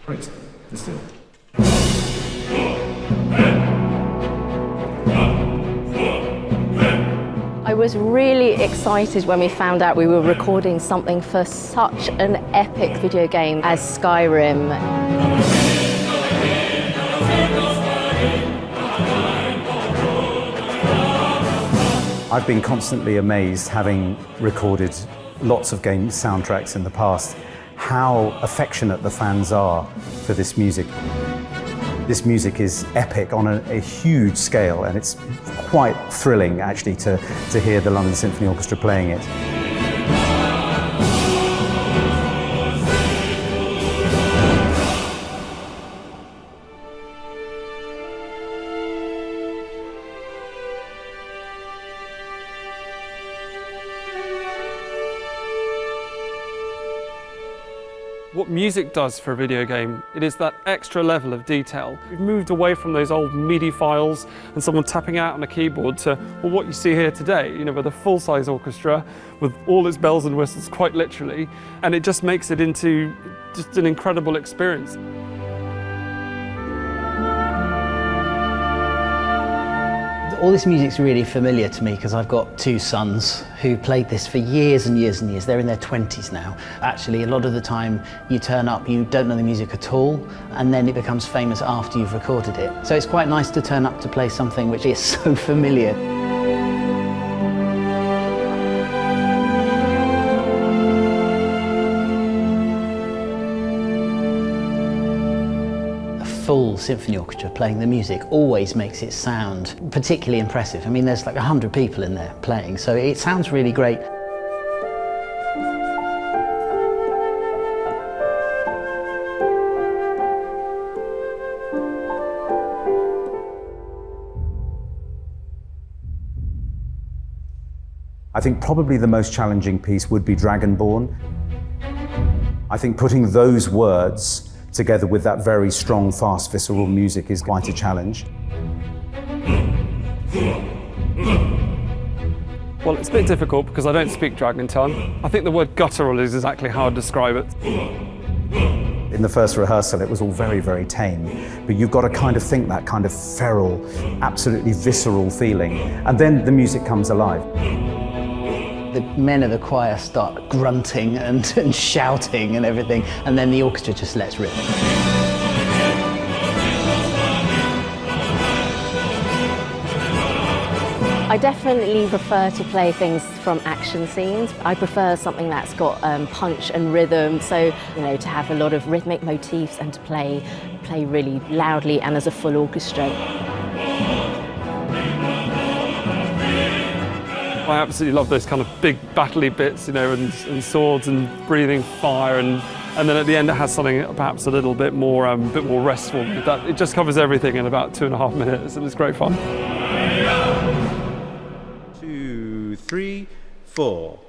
Great, let's do it. I was really excited when we found out we were recording something for such an epic video game as Skyrim. I've been constantly amazed, having recorded lots of game soundtracks in the past, how affectionate the fans are for this music. This music is epic on a huge scale, and it's quite thrilling actually to hear the London Symphony Orchestra playing it. What music does for a video game, it is that extra level of detail. We've moved away from those old MIDI files and someone tapping out on a keyboard to, well, what you see here today, with a full-size orchestra with all its bells and whistles, quite literally, and it just makes it into just an incredible experience. All this music's really familiar to me because I've got two sons who played this for years and years and years. They're in their 20s now. Actually, a lot of the time you turn up, you don't know the music at all, and then it becomes famous after you've recorded it. So it's quite nice to turn up to play something which is so familiar. Full symphony orchestra playing the music always makes it sound particularly impressive. I mean, there's like 100 people in there playing, so it sounds really great. I think probably the most challenging piece would be Dragonborn. I think putting those words together with that very strong, fast, visceral music is quite a challenge. Well, it's a bit difficult because I don't speak Dragon tongue. I think the word guttural is exactly how I'd describe it. In the first rehearsal, it was all very, very tame, but you've got to kind of think that kind of feral, absolutely visceral feeling, and then the music comes alive. The men of the choir start grunting and shouting and everything, and then the orchestra just lets rip. I definitely prefer to play things from action scenes. I prefer something that's got punch and rhythm, so to have a lot of rhythmic motifs and to play really loudly and as a full orchestra. I absolutely love those kind of big battle-y bits, and swords and breathing fire, and then at the end it has something perhaps a little bit more restful. It just covers everything in about 2.5 minutes, and it's great fun. 2, 3, 4.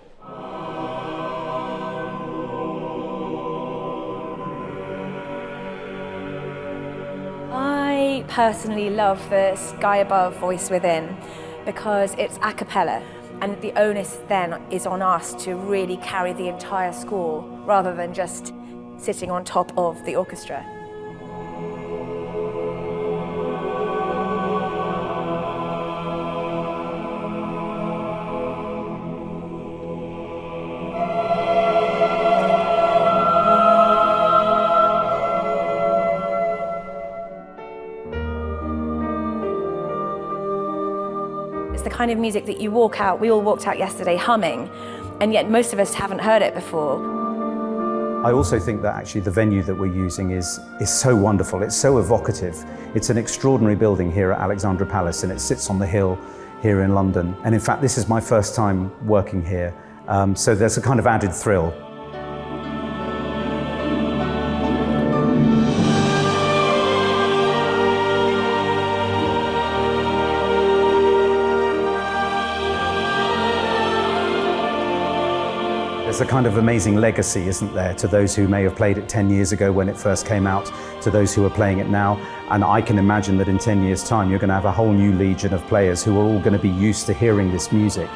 I personally love the Sky Above, Voice Within because it's a cappella. And the onus then is on us to really carry the entire score rather than just sitting on top of the orchestra. It's the kind of music that you walk out, we all walked out yesterday humming, and yet most of us haven't heard it before. I also think that actually the venue that we're using is so wonderful, it's so evocative. It's an extraordinary building here at Alexandra Palace, and it sits on the hill here in London. And in fact, this is my first time working here, so there's a kind of added thrill. There's a kind of amazing legacy, isn't there, to those who may have played it 10 years ago when it first came out, to those who are playing it now. And I can imagine that in 10 years' time, you're going to have a whole new legion of players who are all going to be used to hearing this music.